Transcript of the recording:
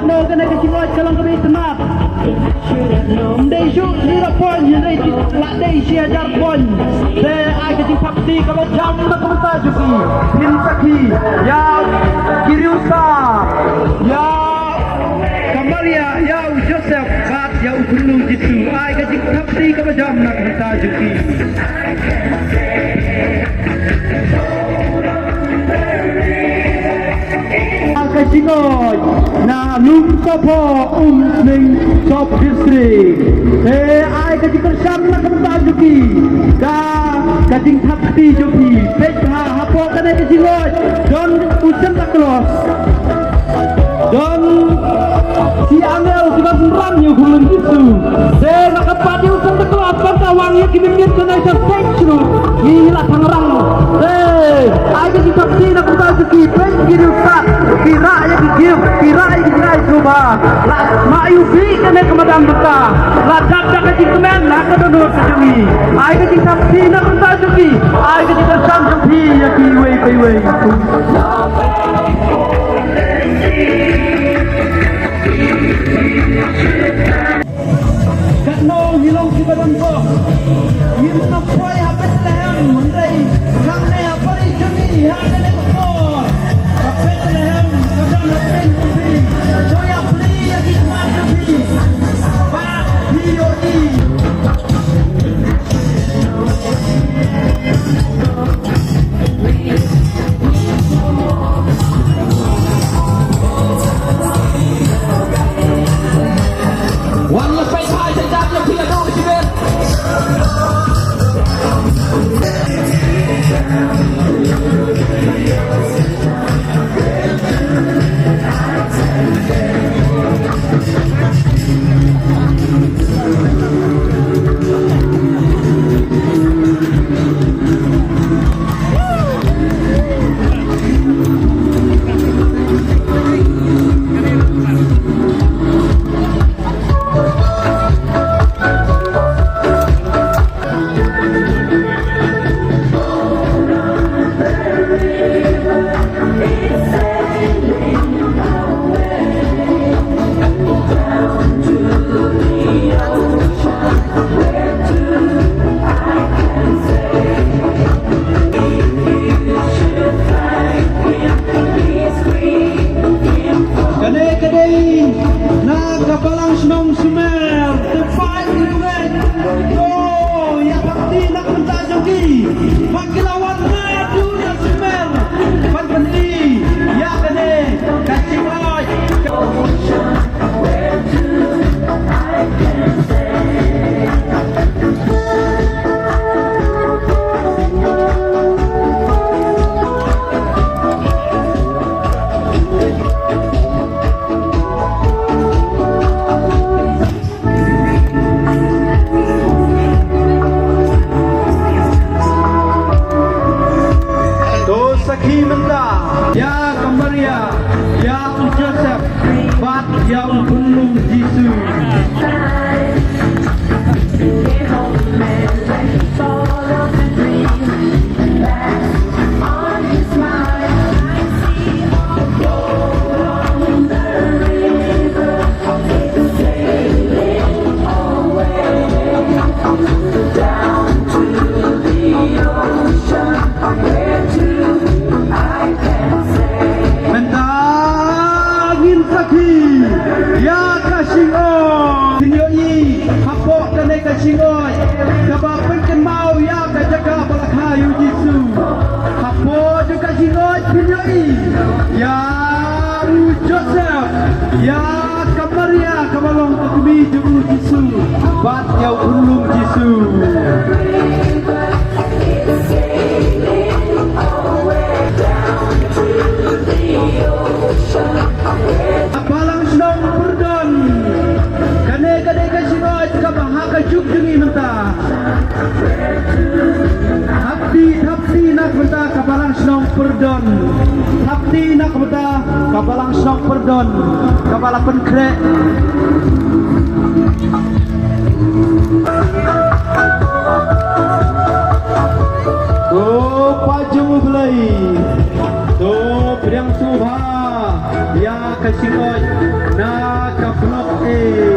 nô cái này cái chị ơi cho lòng cái bị tận nát đây chú đi ra point như đây lại đây chia ra point đây ai cái chị pháp đi kalau jam nó không ta juga Hintaki ya Kiriusa ya Kamaria ya Joseph Bat ya Gunung Jitu ai cái chị pháp đi kalau jam nó không ta juga Kasingoy na Lumsapo Ning Sop District ai kajing kersam na kamtajuki da kajing thapti joki petha hapo kana kasingoy don ucap taklos don si Angel kita seram yu gulung gitu nakapati ucap taklos kata wangnya kimimit kana sa section gila Tangerang ai kajing thapti na kamtajuki pet girusak kira ya gigim kira ya gigay coba la mayubi kene kemadam beta la dabda ka jingmen la ka donor ka jumi ai ka jing sapti na kunta juki ai ka jing sam juki ya ki wei pai wei katno hilong ki badan ko yin na poi hapet lehem mundai kang ne apari jumi ha ne ko hapet lehem kadang hapet jumi soya pli ya ki ma jumi ba hiyo Ya Kamaria kamalong takbi juru Jisu bat yau ulung Jisu apalang senong perdon kane kasingot ka bahaka jugjungi menta Hapti nak menta kapalang senong perdon Hapti nak menta kapalang senong perdon kapala penkrek paju belai priang suha ya kasingot na kasih.